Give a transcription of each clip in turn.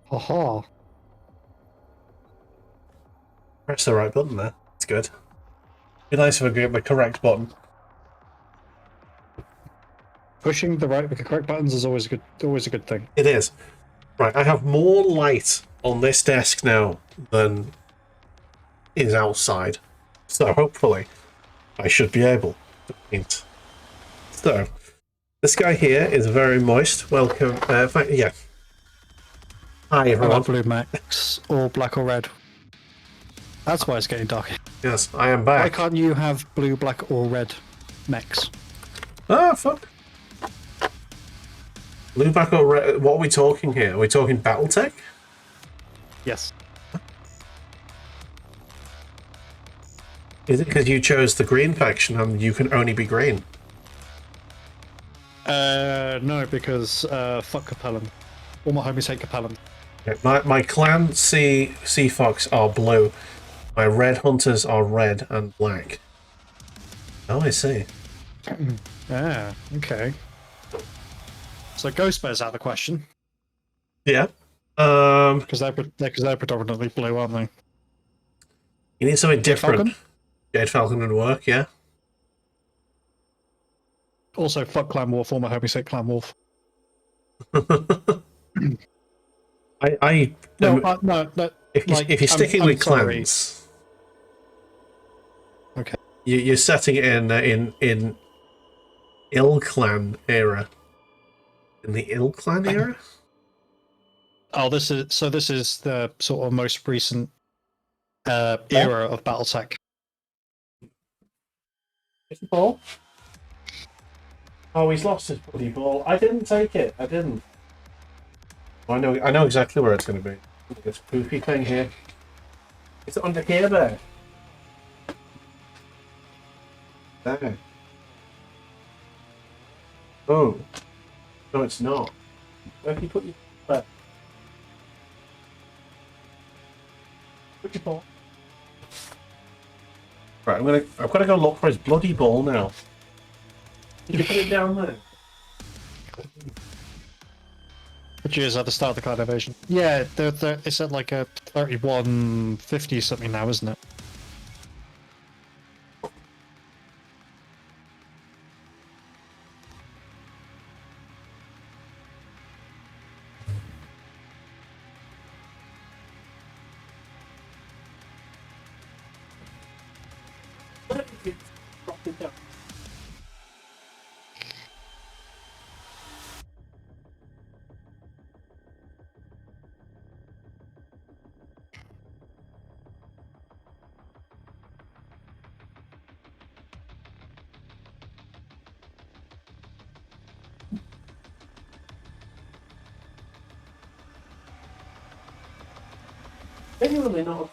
Haha. Press the right button there. It's good. Be nice if I get the correct button. Pushing the correct buttons is always a good thing. It is. Right, I have more light on this desk now than is outside. So hopefully I should be able to paint. So, this guy here is very moist. Welcome. Yeah. Hi, everyone. Blue max, or black or red. That's why it's getting dark. Yes, I am back. Why can't you have blue, black, or red mechs? Ah, fuck. Blue, black, or red? What are we talking here? Are we talking BattleTech? Yes. Is it because you chose the green faction and you can only be green? No, because fuck Capellan. All my homies hate Capellan. Okay, my clan Sea Fox are blue. My red hunters are red and black. Oh, I see. Ah, okay. So Ghost Bear's out of the question. Yeah. Because they're predominantly blue, aren't they? You need something different. Falcon? Jade Falcon would work, yeah. Also, fuck Clan Wolf. All my homies hate Clan Wolf. No. If you're sticking with clans, okay, you're setting it in Ill Clan era. In the Ill Clan era. Oh, this is the sort of most recent era of BattleTech. Ball. Oh, he's lost his bloody ball. I didn't take it. I didn't. I know exactly where it's going to be. This poofy thing here. It's under here, there. There. Oh. No, it's not. Where have you put your... Where? Put your ball. Right, I've got to go look for his bloody ball now. Did you put it down there? Which is at the start of the card invasion. Yeah, it's at like a 3150 something now, isn't it? Genuinely not.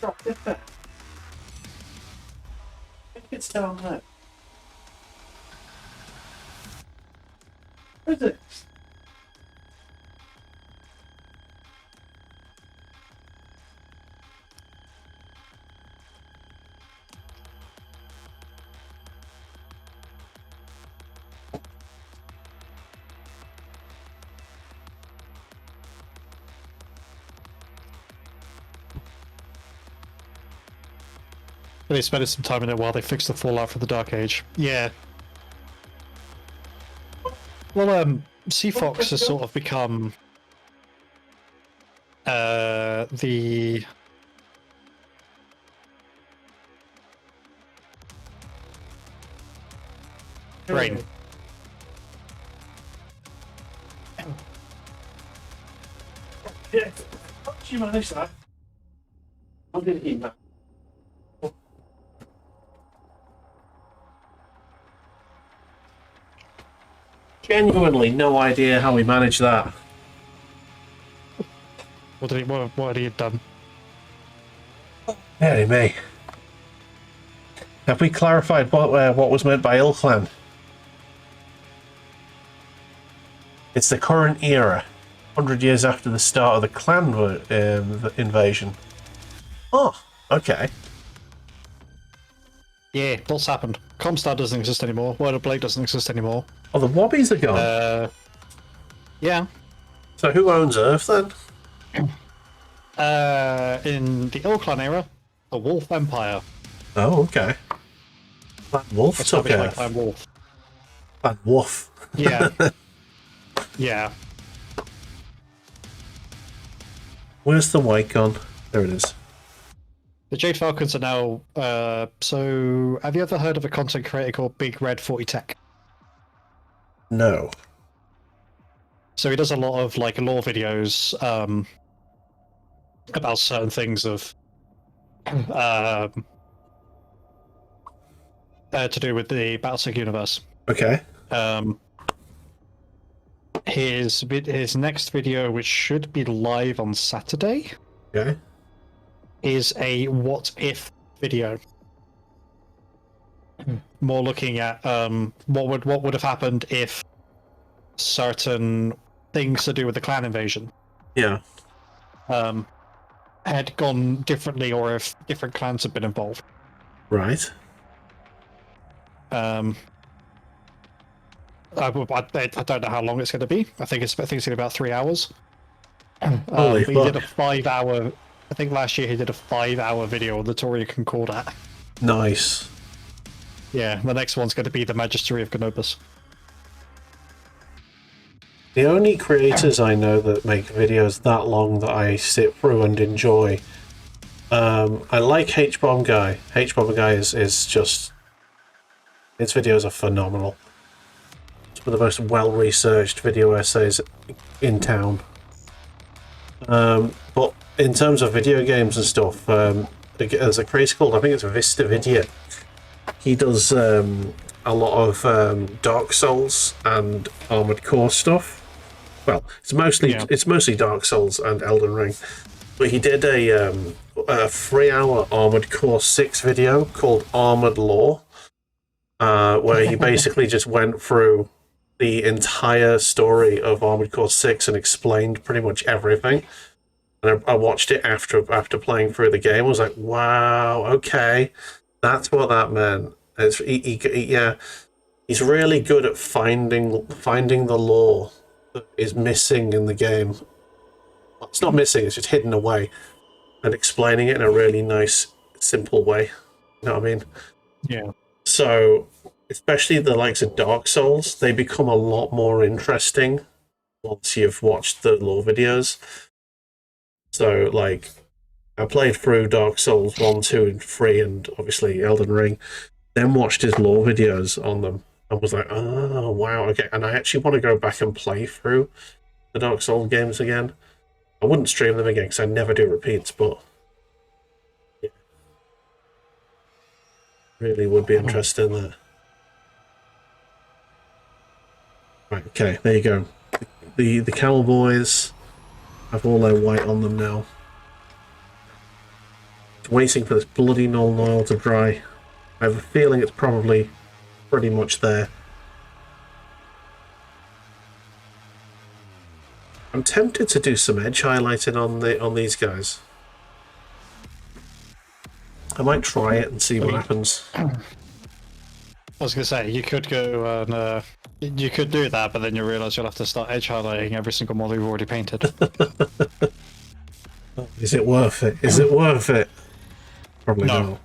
Drop it there. I think it's down there. Where is it? They spent some time in it while they fixed the fallout from the Dark Age. Yeah. Well, Sea Fox has sort of become the brain. Yeah. How did you manage that? How did he manage? Genuinely no idea how we managed that. What had he done? Very me. Have we clarified what was meant by Ill Clan? It's the current era. 100 years after the start of the clan invasion. Oh, okay. Yeah, what's happened? Comstar doesn't exist anymore. Word of Blade doesn't exist anymore. Oh, the Wobbies are gone. Yeah. So who owns Earth then? In the Ill Clan era, the Wolf Empire. Oh, okay. Clan Wolf took Established by Earth. Clan Wolf. Clan Wolf. Yeah. Yeah. Where's the white gone? There it is. The Jade Falcons are now. So, have you ever heard of a content creator called Big Red 40 Tech? No. So he does a lot of like lore videos about certain things of to do with the Battlestar universe. Okay. His next video, which should be live on Saturday, Okay. is a what if video. More looking at what would have happened if certain things to do with the clan invasion Yeah. had gone differently, or if different clans had been involved. Right. I don't know how long it's going to be. I think it's going to be about 3 hours. Holy He fuck. did a 5-hour. I think last year he did a 5-hour video on the Toria Concordat. Nice. Yeah, the next one's going to be the Magistery of Gnobus. The only creators I know that make videos that long that I sit through and enjoy, I like H-Bomb Guy. H-Bomb Guy is just... His videos are phenomenal. It's one of the most well-researched video essays in town. But in terms of video games and stuff, there's a creator called, I think it's Vista Video. He does a lot of Dark Souls and Armored Core stuff. Well, it's mostly Dark Souls and Elden Ring. But he did a 3-hour Armored Core 6 video called Armored Lore, where he basically just went through the entire story of Armored Core 6 and explained pretty much everything. And I watched it after playing through the game. I was like, wow, okay, that's what that meant. Yeah, he's really good at finding the lore that is missing in the game. Well, it's not missing; it's just hidden away, and explaining it in a really nice, simple way. You know what I mean? Yeah. So, especially the likes of Dark Souls, they become a lot more interesting once you've watched the lore videos. So, like, I played through Dark Souls 1, 2, and 3, and obviously Elden Ring, then watched his lore videos on them, and was like, oh, wow, okay. And I actually want to go back and play through the Dark Souls games again. I wouldn't stream them again, because I never do repeats, but... yeah. Really would be interested in that. Right, okay, there you go. The cowboys have all their white on them now. Waiting for this bloody null oil to dry. I have a feeling it's probably pretty much there. I'm tempted to do some edge highlighting on these guys. I might try it and see what happens. I was going to say, you could go and you could do that, but then you realise you'll have to start edge highlighting every single model you've already painted. Is it worth it? Is it worth it? Probably No. not.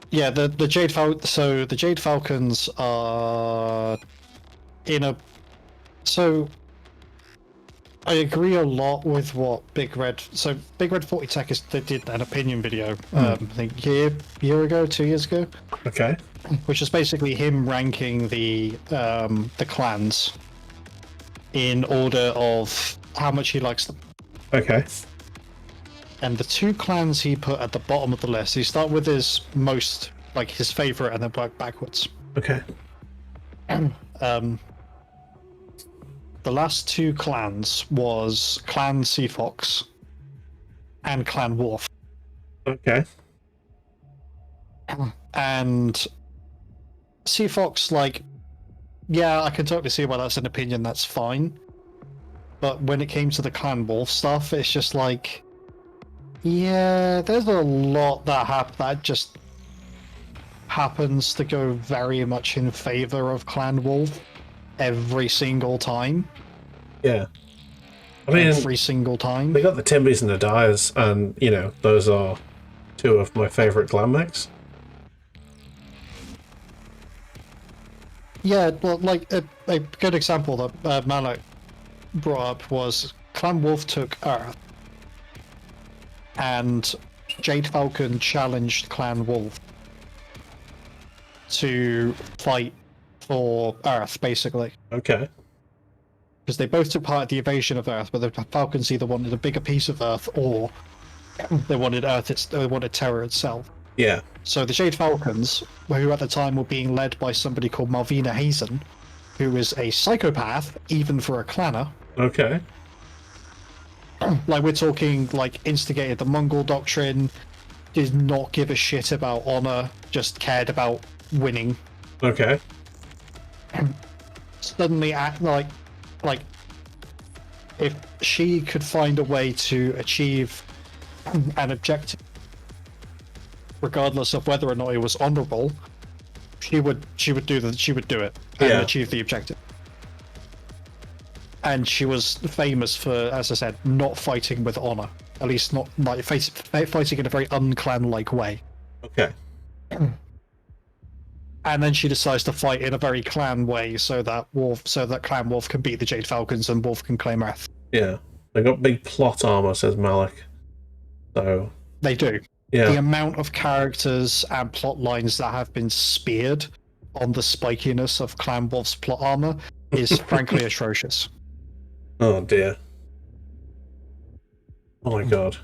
Yeah, the Jade the Jade Falcons are in a. So I agree a lot with what Big Red. So Big Red 40 Tech they did an opinion video. I think year ago, 2 years ago. Okay. Which is basically him ranking the clans in order of how much he likes them. Okay. And the two clans he put at the bottom of the list, he start with his most, like his favorite, and then work backwards. Okay. The last two clans was Clan Sea Fox and Clan Wolf. Okay. And Sea Fox, like, Yeah, I can totally see why that's an opinion. That's fine. But when it came to the Clan Wolf stuff, it's just like, yeah, there's a lot that just happens to go very much in favor of Clan Wolf every single time. Yeah. I mean, Every single time. they got the Timbys and the Dyers, and, you know, those are two of my favourite clan mechs. Yeah, well, like, a good example that Malak brought up was Clan Wolf took Earth, and Jade Falcon challenged Clan Wolf to fight for Earth, basically. Okay. Because they both took part in the invasion of Earth, but the Falcons either wanted a bigger piece of Earth or they wanted they wanted Terror itself. Yeah. So the Jade Falcons, who at the time were being led by somebody called Malvina Hazen, who is a psychopath, even for a clanner. Okay. Like, we're talking, like, instigated the Mongol doctrine, did not give a shit about honor, just cared about winning. Okay. Suddenly, like, if she could find a way to achieve an objective, regardless of whether or not it was honorable, she would do it and achieve the objective. And she was famous for, as I said, not fighting with honor. At least not like fighting in a very unclan-like way. Okay. And then she decides to fight in a very clan way, so that Clan Wolf can beat the Jade Falcons and Wolf can claim Earth. Yeah. They got big plot armor, says Malik. So They do. yeah. The amount of characters and plot lines that have been speared on the spikiness of Clan Wolf's plot armor is frankly atrocious. Oh dear. Oh my god.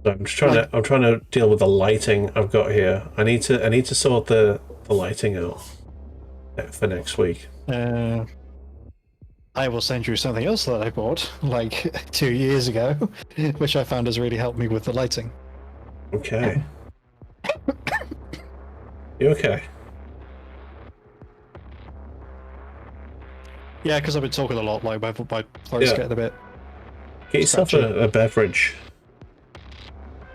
I'm just trying to deal with the lighting I've got here. I need to sort the lighting out for next week. I will send you something else that I bought like 2 years ago, which I found has really helped me with the lighting. Okay. You okay? Yeah, because I've been talking a lot, like my throat's getting a bit. Get yourself a beverage.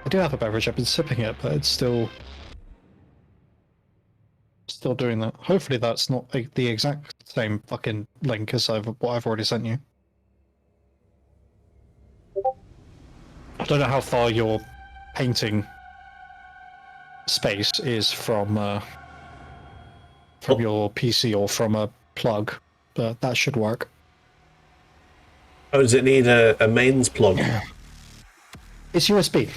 I do have a beverage. I've been sipping it, but it's still doing that. Hopefully, that's not the exact same fucking link as what I've already sent you. I don't know how far your painting space is from your PC or from a plug, but that should work. Oh, does it need a mains plug? It's USB.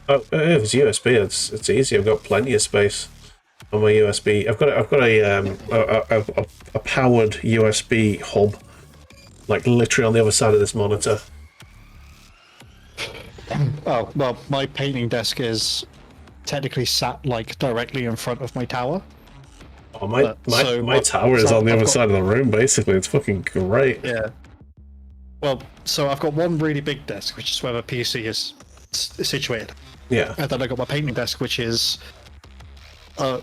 Oh, if it's USB, it's easy. I've got plenty of space on my USB. I've got a powered USB hub, like literally on the other side of this monitor. Oh well, my painting desk is technically sat like directly in front of my tower. Oh, my tower is on the other side of the room. Basically, it's fucking great. Yeah. Well, so I've got one really big desk, which is where my PC is situated. Yeah. And then I got my painting desk, which is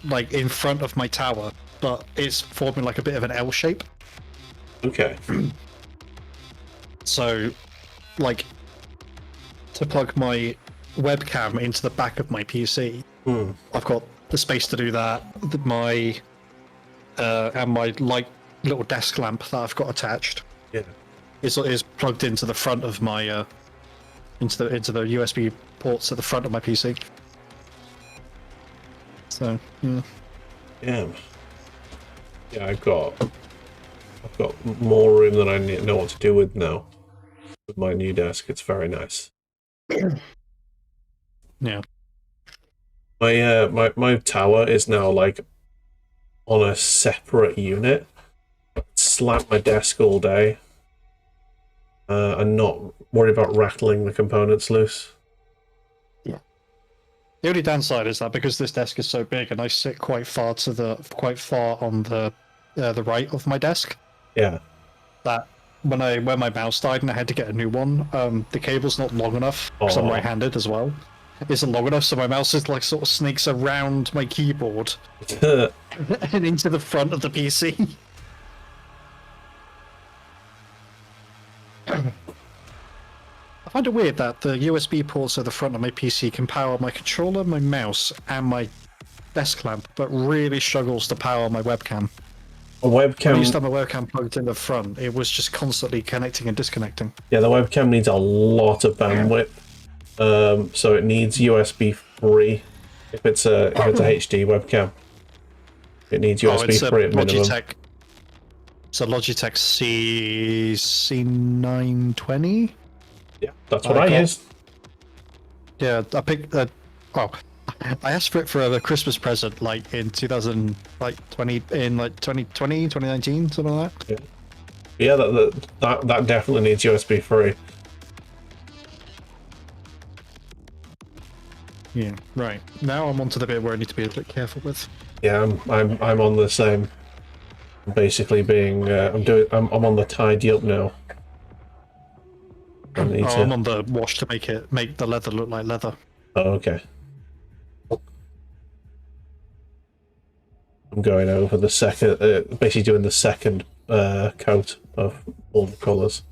like in front of my tower, but it's forming like a bit of an L shape. Okay. So, like, to plug my webcam into the back of my PC, I've got the space to do that. And my light little desk lamp that I've got attached. Yeah. Is plugged into the front of my into the USB ports at the front of my PC. So yeah. Yeah, I've got more room than I know what to do with now. With my new desk, it's very nice. Yeah. My tower is now like on a separate unit. Slap my desk all day. And not worry about rattling the components loose. Yeah. The only downside is that because this desk is so big and I sit quite far on the right of my desk. Yeah. That when my mouse died and I had to get a new one, the cable's not long enough because I'm right-handed as well. isn't long enough, so my mouse is like sort of snakes around my keyboard and into the front of the PC. I find it weird that the USB ports at the front of my PC can power my controller, my mouse, and my desk lamp, but really struggles to power my webcam. A When I webcam. used to have my webcam plugged in the front, it was just constantly connecting and disconnecting. Yeah, the webcam needs a lot of bandwidth, so it needs USB 3. If it's a HD webcam, it needs USB 3 at minimum. Logitech. It's a Logitech C920. Yeah, that's what I used. Yeah, I picked. Well, I asked for it for a Christmas present, like in 2000, like 2020, 2019, something like that. Yeah, that definitely needs USB 3. Yeah, right. Now I'm onto the bit where I need to be a bit careful with. Yeah, I'm on the same. I'm basically being I'm on the tidy up now. I'm on the wash to make the leather look like leather. Oh, okay. I'm going over the second, basically doing the second coat of all the colours.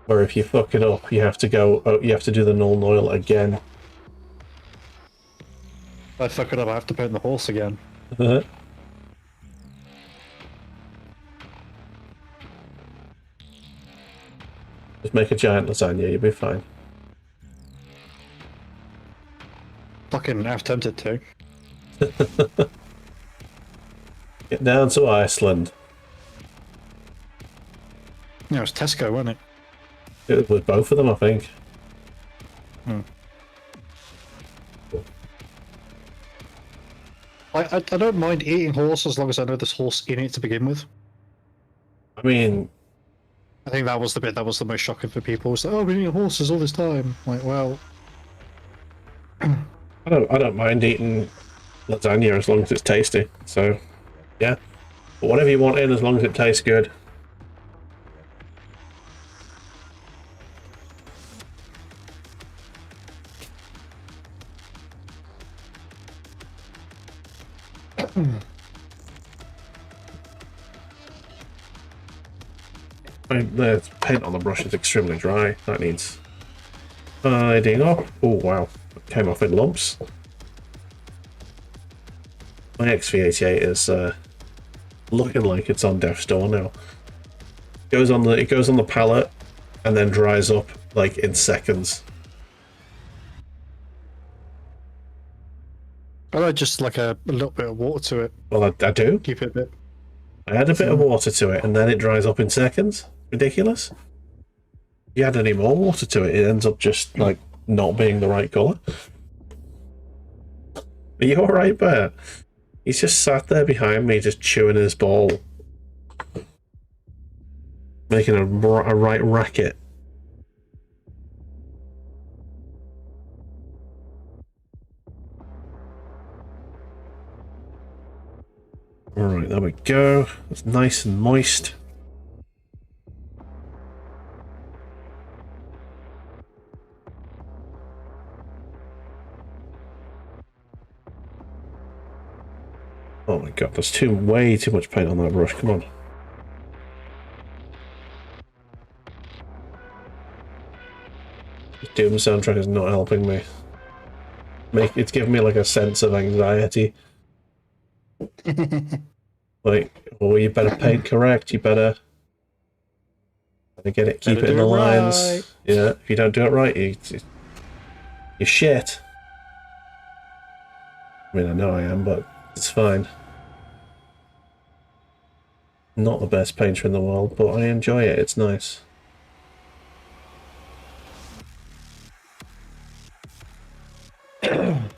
Or if you fuck it up, you have to you have to do the null oil again. If I fuck it up, I have to paint the horse again. Just make a giant lasagna, you'll be fine. Fucking half tempted to. Get down to Iceland. Yeah, it was Tesco, wasn't it? It was both of them, I think. I don't mind eating horse as long as I know there's horse in it to begin with. I mean, I think that was the bit that was the most shocking for people. Was like, oh, we've been eating horses all this time. Like, well, I don't mind eating lasagna as long as it's tasty. So, yeah. But whatever you want in, as long as it tastes good. The paint on the brush is extremely dry. That needs tidying up. Oh wow, it came off in lumps. My XV88 is looking like it's on death's door now. It goes on the palette and then dries up like in seconds. I like just like a little bit of water to it. Well, I do. Keep it a bit. I add a bit of water to it and then it dries up in seconds. Ridiculous. If you add any more water to it, it ends up just like not being the right colour. Are you alright, Bear? He's just sat there behind me, just chewing his ball. Making a right racket. Alright, there we go. It's nice and moist. Oh my god, there's way too much paint on that brush, come on. The Doom soundtrack is not helping me. It's giving me like a sense of anxiety. Like, oh, you better paint correct, you better get it, keep it in the lines. Right. Yeah, if you don't do it right, you're shit. I mean, I know I am, but it's fine. Not the best painter in the world, but I enjoy it, it's nice. I don't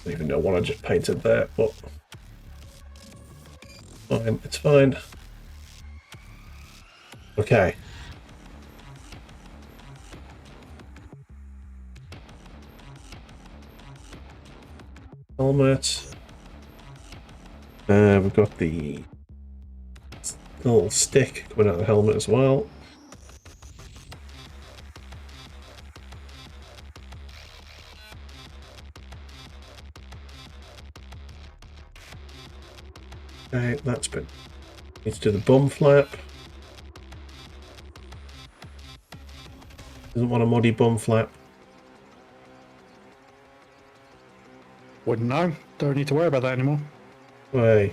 even know what I just painted there, but fine, it's fine. Okay. Helmet. We've got the a little stick coming out of the helmet as well. Okay, that's been... Need to do the bum flap. Doesn't want a muddy bum flap. Wouldn't know. Don't need to worry about that anymore. Way.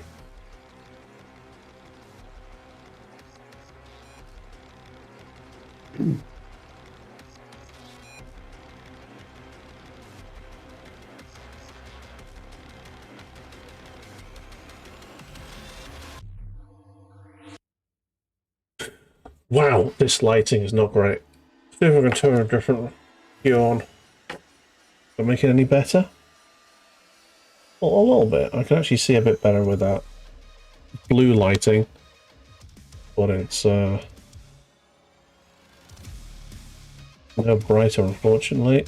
Wow, this lighting is not great. See if I can turn a different hue on. Don't make it any better? Well, a little bit. I can actually see a bit better with that blue lighting. But it's no brighter, unfortunately.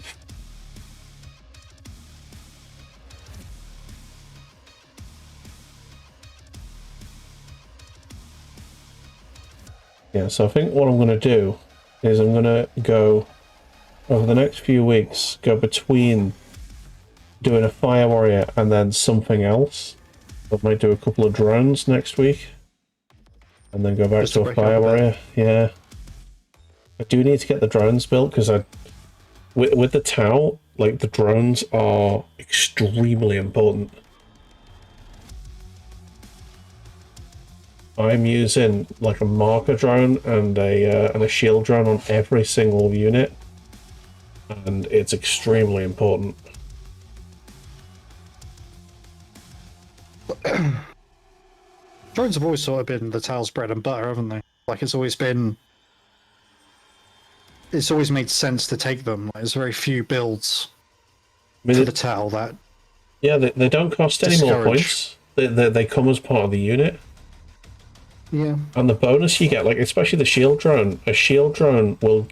Yeah, so I think what I'm going to do is I'm going to go, over the next few weeks, go between doing a Firewarrior and then something else. I might do a couple of drones next week. And then go back to a Firewarrior. Yeah. I do need to get the drones built, because with the Tau, like, the drones are extremely important. I'm using like a marker drone and a shield drone on every single unit, and it's extremely important. Drones have always sort of been the Tau's bread and butter, haven't they? Like, it's always made sense to take them. Like, there's very few builds for the Tau that... Yeah, they don't cost any more points. They come as part of the unit. Yeah. And the bonus you get, like, especially the shield drone, a shield drone will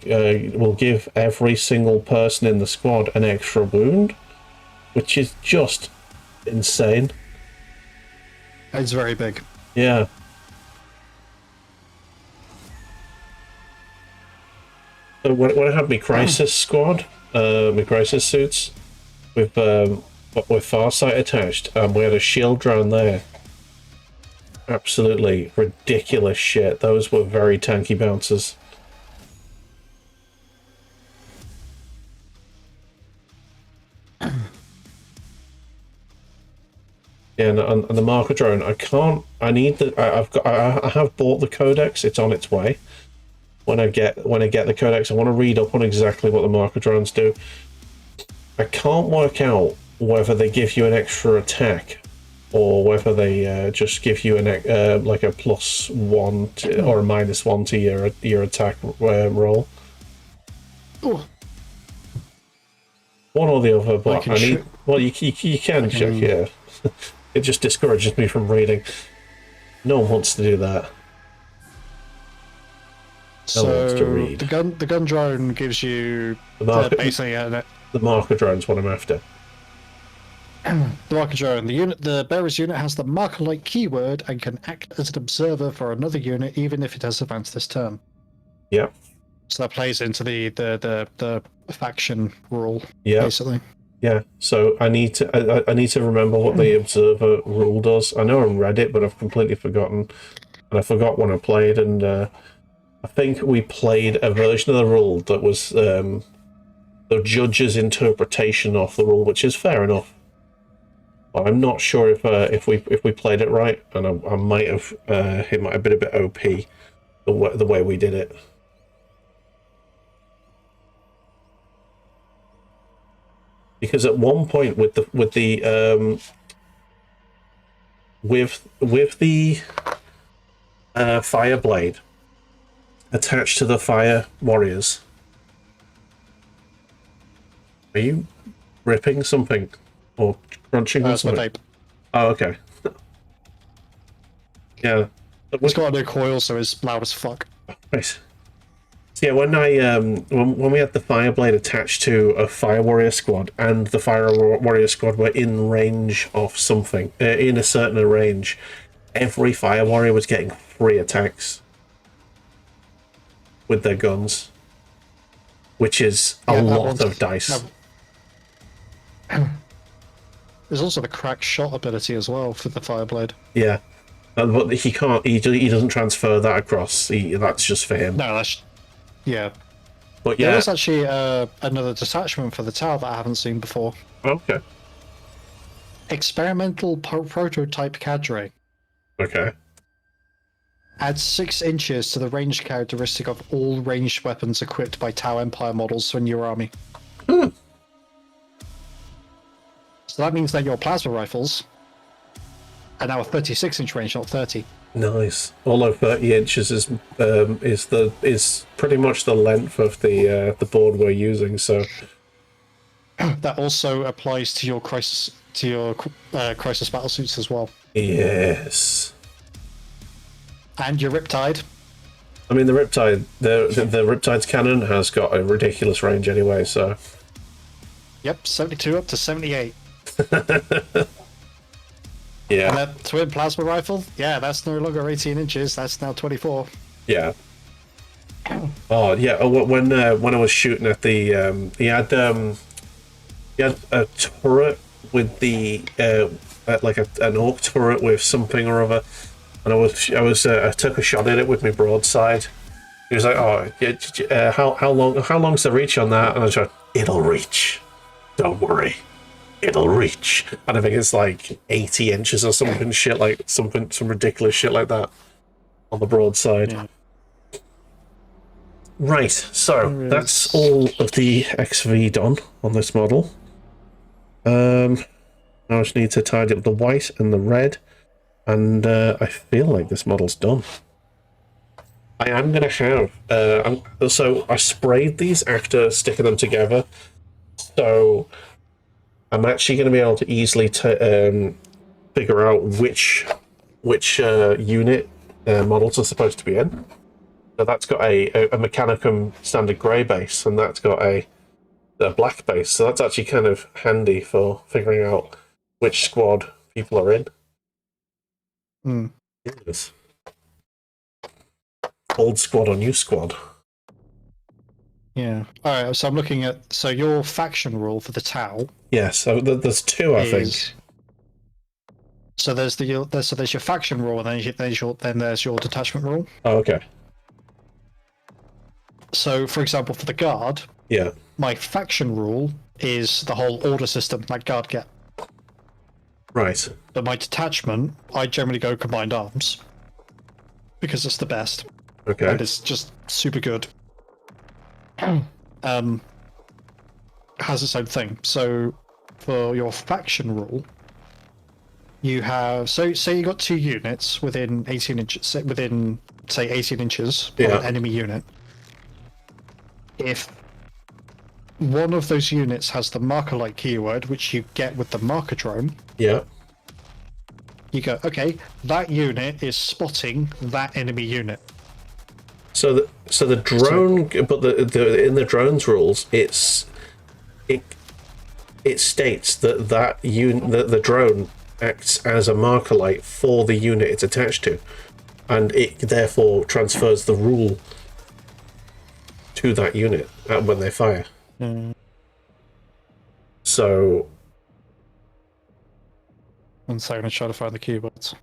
give every single person in the squad an extra wound, which is just insane. It's very big. Yeah. So when I had my crisis squad, my crisis suits with Farsight attached, and we had a shield drone there. Absolutely ridiculous shit. Those were very tanky bouncers. Yeah, and the marker drone, I have bought the codex. It's on its way. When I get the codex, I want to read up on exactly what the marker drones do. I can't work out whether they give you an extra attack, or whether they just give you like a +1 or a -1 to your attack roll. Ooh. One or the other, but I need. Well, you can check, yeah. It just discourages me from reading. No one wants to do that. No one wants to read. The gun drone gives you basically the marker drone's what I'm after. The marker drone. The bearer's unit has the marker-like keyword and can act as an observer for another unit, even if it has advanced this turn. Yeah. So that plays into the faction rule. Yeah. Basically. Yeah. So I need to remember what the observer rule does. I know I read it, but I've completely forgotten, and I forgot when I played. And I think we played a version of the rule that was the judge's interpretation of the rule, which is fair enough. I'm not sure if we played it right, and I might have it might have been a bit OP the way we did it. Because at one point with the fire blade attached to the fire warriors. Are you ripping something or crunching or something? Vape. Oh, okay. Yeah. It's got a new coil, so it's loud as fuck. Nice. So yeah, when we had the Fireblade attached to a Firewarrior squad, and the Firewarrior squad were in range of something, in a certain range, every Fire Warrior was getting 3 attacks with their guns, which is a lot of dice. There's also the crack shot ability as well for the Fireblade. Yeah, but he can't. He doesn't transfer that across. That's just for him. No, that's yeah. But yeah, There is actually another detachment for the tower that I haven't seen before. Okay. Experimental prototype cadre. Okay. Adds 6 inches to the range characteristic of all ranged weapons equipped by Tau Empire models in your army. Hmm. So that means that your plasma rifles are now a 36-inch range, not 30. Nice. Although 30 inches is pretty much the length of the board we're using. So that also applies to your crisis battle suits as well. Yes. And your Riptide. I mean, the Riptide, the Riptide's cannon has got a ridiculous range anyway. So. Yep, 72 up to 78. Yeah. And that twin plasma rifle, yeah, that's no longer 18 inches. That's now 24. Yeah. Oh yeah. Oh, when I was shooting at the he had a turret with the like an orc turret with something or other, and I took a shot at it with my broadside. He was like, "Oh, yeah, how long's the reach on that?" And I was like, "It'll reach. Don't worry, it'll reach." And I think it's like 80 inches or something shit like some ridiculous shit like that on the broadside. Yeah. Right, so that's all of the XV done on this model. I just need to tidy up the white and the red, and I feel like this model's done. I am going to have... so I sprayed these after sticking them together, so I'm actually going to be able to easily figure out which unit models are supposed to be in. So that's got a Mechanicum standard grey base, and that's got a black base. So that's actually kind of handy for figuring out which squad people are in. Hmm. Yes. Old squad or new squad. Yeah. All right. So I'm looking at your faction rule for the Tau. Yeah. So there's 2, I think. So there's your faction rule, and then there's your detachment rule. Oh, okay. So, for example, for the guard, Yeah. my faction rule is the whole order system that guard get. Right. But my detachment, I generally go combined arms because it's the best. Okay. And it's just super good. Has its own thing. So, for your faction rule, you have say you got 2 units within 18 inches, within say 18 inches of an enemy unit. If one of those units has the marker light keyword, which you get with the marker drone, yeah, you go, okay, that unit is spotting that enemy unit. So the drone, but the in the drone's rules, it states that the drone acts as a marker light for the unit it's attached to, and it therefore transfers the rule to that unit when they fire. So, one second, I try to find the keywords.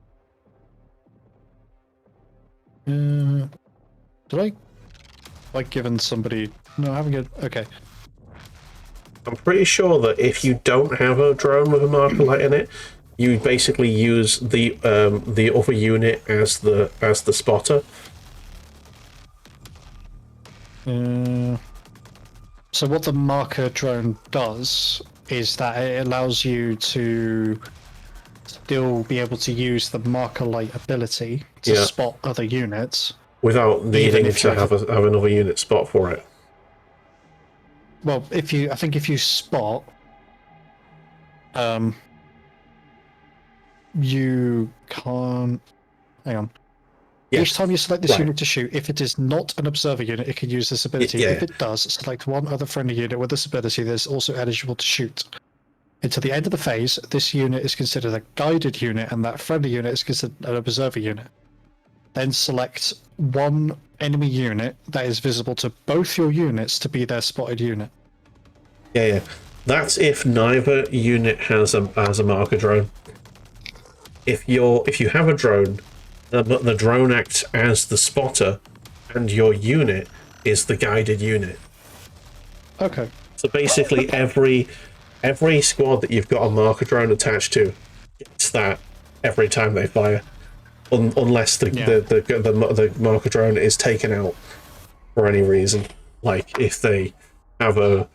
Did I like given somebody? No, I haven't got. Okay. I'm pretty sure that if you don't have a drone with a marker light in it, you basically use the other unit as the spotter. So what the marker drone does is that it allows you to still be able to use the marker light ability to spot other units without needing to have another unit spot for it. Well, I think if you spot, you can't. Hang on. Yeah. Each time you select this unit to shoot, if it is not an observer unit, it can use this ability. If it does, select one other friendly unit with this ability that is also eligible to shoot. Until the end of the phase, this unit is considered a guided unit, and that friendly unit is considered an observer unit. Then select one enemy unit that is visible to both your units to be their spotted unit. Yeah. That's if neither unit has a marker drone. If you have a drone, but the drone acts as the spotter, and your unit is the guided unit. Okay. So basically, every squad that you've got a marker drone attached to gets that every time they fire, unless the marker drone is taken out for any reason, like if they have a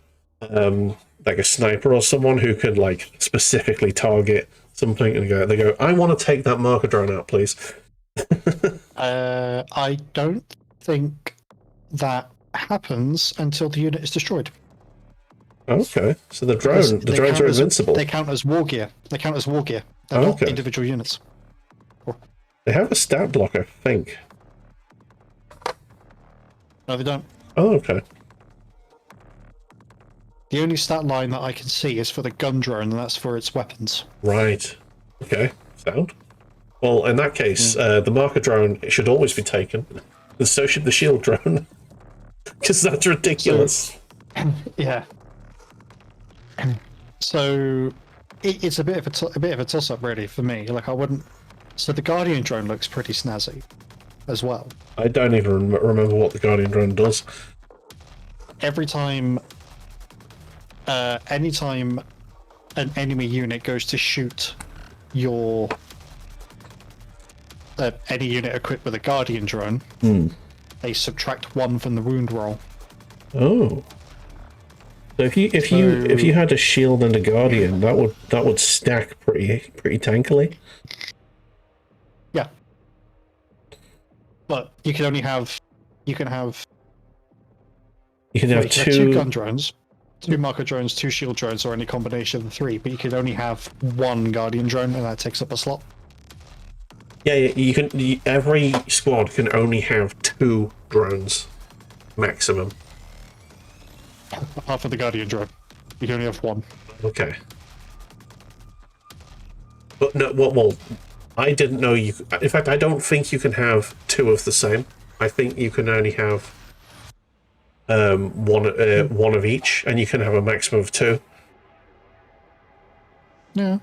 sniper or someone who can like specifically target something and they go, I want to take that marker drone out, please. I don't think that happens until the unit is destroyed. Okay, so the drones are invincible. They count as war gear. They're not individual units. They have a stat block, I think. No, they don't. Oh, okay. The only stat line that I can see is for the gun drone, and that's for its weapons. Right. Okay. Sound. Well, in that case, the marker drone should always be taken, and so should the shield drone, because that's ridiculous. So, yeah. So it's a bit of a toss-up, really, for me. Like, I wouldn't. So the Guardian drone looks pretty snazzy, as well. I don't even remember what the Guardian drone does. Every time, anytime an enemy unit goes to shoot your any unit equipped with a Guardian drone, they subtract 1 from the wound roll. Oh. So if you had a shield and a Guardian, that would stack pretty tankily. Yeah. But you can only have two gun drones, 2 marker drones, 2 shield drones, or any combination of the 3. But you can only have 1 Guardian drone, and that takes up a slot. Yeah, you can. Every squad can only have 2 drones, maximum. Apart from the Guardian drone, you can only have 1. Okay. But no, well, I didn't know you. In fact, I don't think you can have 2 of the same. I think you can only have one of each, and you can have a maximum of 2. Yeah,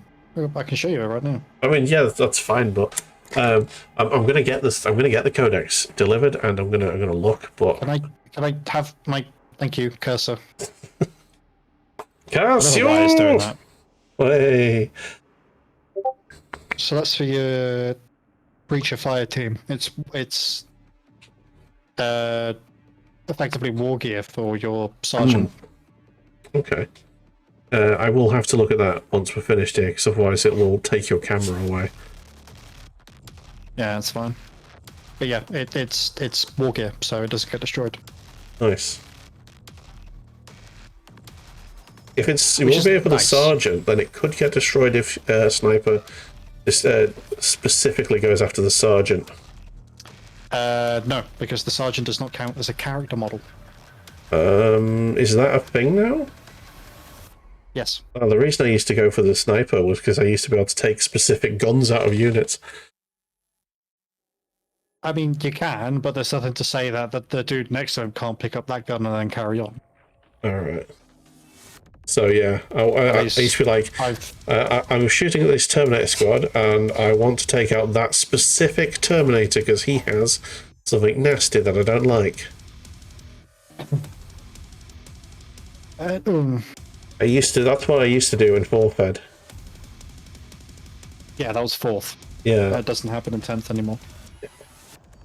I can show you it right now. I mean, yeah, that's fine, but I'm gonna get this. I'm gonna get the codex delivered, and I'm gonna look. But can I have my thank you cursor? Cassio! Why it's doing that. Hey. So that's for your Breach of Fire team. It's effectively war gear for your sergeant. Okay. I will have to look at that once we're finished here, because otherwise it will take your camera away. Yeah, that's fine. But yeah, it's war gear, so it doesn't get destroyed. Nice. If it won't be for the sergeant, then it could get destroyed if sniper specifically goes after the sergeant. No, because the sergeant does not count as a character model. Is that a thing now? Yes. Oh, the reason I used to go for the sniper was because I used to be able to take specific guns out of units. I mean, you can, but there's nothing to say that the dude next to him can't pick up that gun and then carry on. Alright. So yeah, I used to be like, I'm shooting at this Terminator squad, and I want to take out that specific Terminator because he has something nasty that I don't like. That's what I used to do in 4th Ed. Yeah, that was 4th. Yeah. That doesn't happen in 10th anymore.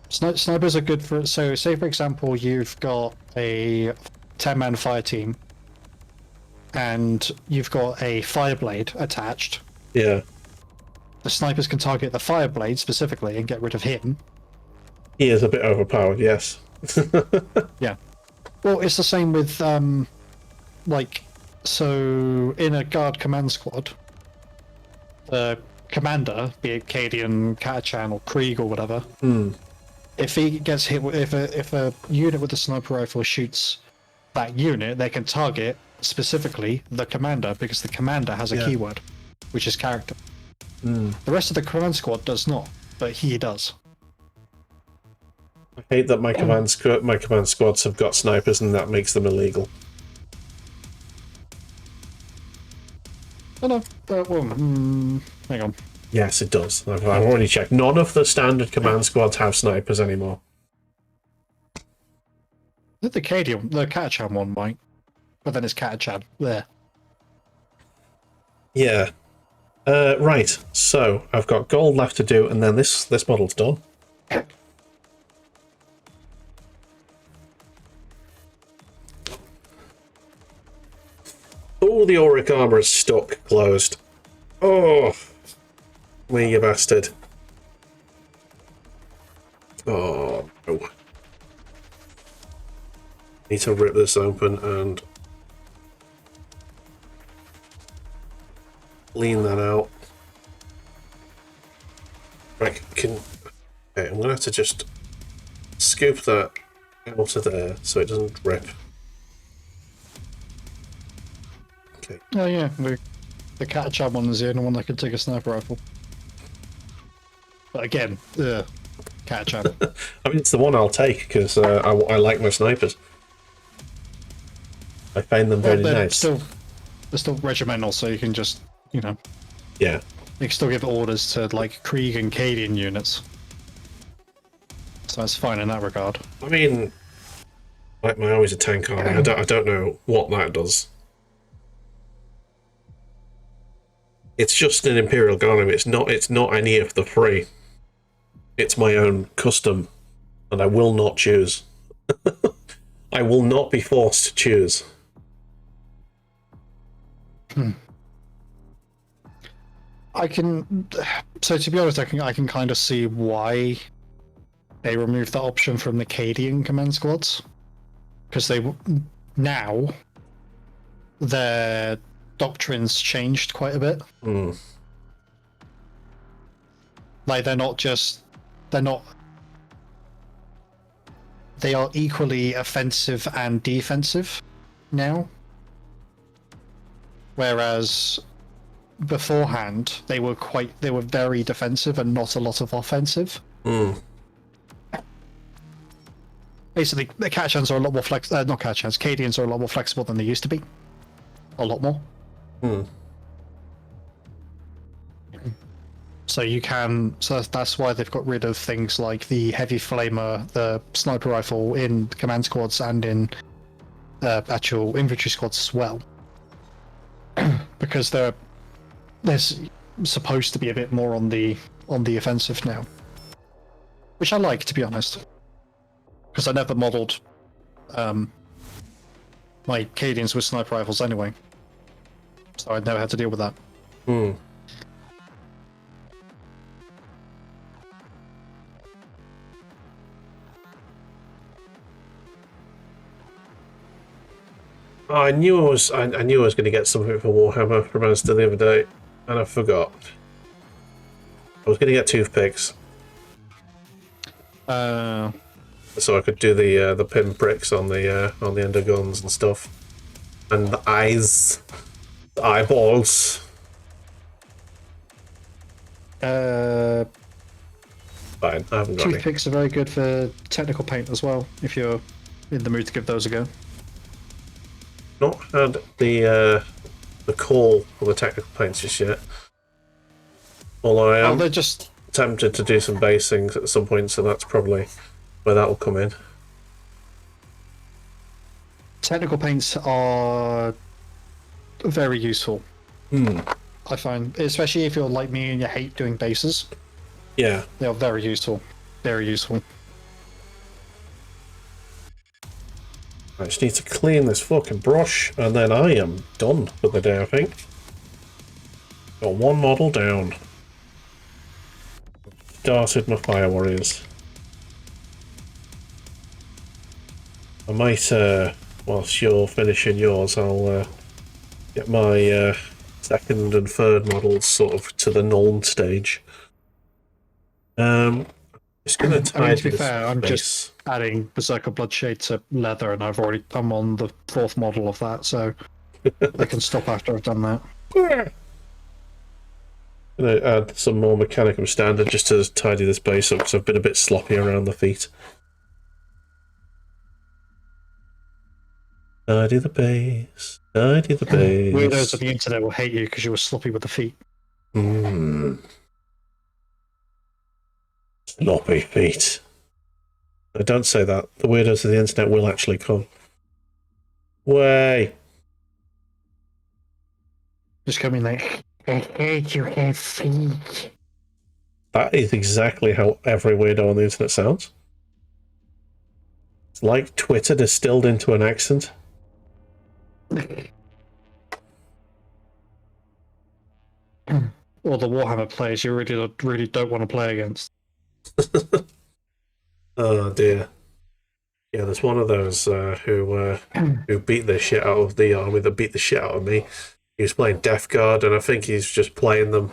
Snipers are good for, so say for example you've got a 10-man fire team and you've got a Fireblade attached. Yeah. The snipers can target the Fireblade specifically and get rid of him. He is a bit overpowered, yes. Yeah. Well, it's the same with, so in a guard command squad, the commander, be it Cadian, Catachan, or Krieg, or whatever, if he gets hit, if a unit with a sniper rifle shoots that unit, they can target specifically the commander, because the commander has a keyword, which is character. The rest of the command squad does not, but he does. I hate that my command squads have got snipers, and that makes them illegal. Oh no, hang on. Yes, it does. I've already checked. None of the standard command squads have snipers anymore. The Catachan one might, but then it's Catachan there. Yeah. Right. So I've got gold left to do, and then this model's done. Oh, the auric armor is stuck closed. Oh, me, you bastard. Oh, no. Need to rip this open and clean that out. Right, okay, I'm gonna have to just scoop that out of there so it doesn't rip. Okay. Oh yeah, the Catachan one is the only one that can take a sniper rifle. But again, Catachan. I mean, it's the one I'll take because I like my snipers. I find them very nice. They're still regimental, so you can just, Yeah. you can still give orders to like Krieg and Cadian units. So that's fine in that regard. I mean, like my army's a tank army. I don't know what that does. It's just an Imperial Garden. It's not any of the three. It's my own custom, and I will not choose. I will not be forced to choose. So to be honest, I can kind of see why they removed that option from the Cadian command squads, because now their doctrines changed quite a bit. Like they are equally offensive and defensive now, whereas beforehand they were very defensive and not a lot of offensive. Basically, the Catachans are a lot more not Catachans, Cadians are a lot more flexible than they used to be. A lot more. So that's why they've got rid of things like the heavy flamer, the sniper rifle in command squads and in actual infantry squads as well, because there's supposed to be a bit more on the offensive now, which I like, to be honest, because I never modelled my Cadians with sniper rifles anyway, so I'd never had to deal with that. Oh, I knew I was going to get something for Warhammer from Monster the other day, and I forgot. I was going to get toothpicks, so I could do the pin pricks on the end of guns and stuff, and the eyes, the eyeballs. Fine, I haven't got any. Toothpicks are very good for technical paint as well, if you're in the mood to give those a go. Not had the call for the technical paints just yet. Although I am they're just tempted to do some basings at some point, so that's probably where that will come in. technical paints are very useful. I find, especially if you're like me and you hate doing bases. Yeah, they are very useful. Very useful. I just need to clean this fucking brush, and then I am done for the day, I think. Got one model down. Started my Firewarriors. I might, whilst you're finishing yours, I'll get my second and third models sort of to the null stage. Just gonna to be fair, I'm just adding Berserker Bloodshade to leather, and I'm on the fourth model of that, so I can stop after I've done that. Gonna add some more Mechanicum Standard just to tidy this base up because I've been a bit sloppy around the feet. Tidy the base. Tidy the base. Weirdos of the internet will hate you because you were sloppy with the feet. Sloppy feet. No, don't say that. The weirdos of the internet will actually come. Way. Just coming like, I hate you have feet. That is exactly how every weirdo on the internet sounds. It's like Twitter distilled into an accent. Or the Warhammer players you really don't want to play against. Oh dear. Yeah, there's one of those who beat the shit out of the army that beat the shit out of me. He was playing Death Guard, and I think he's just playing them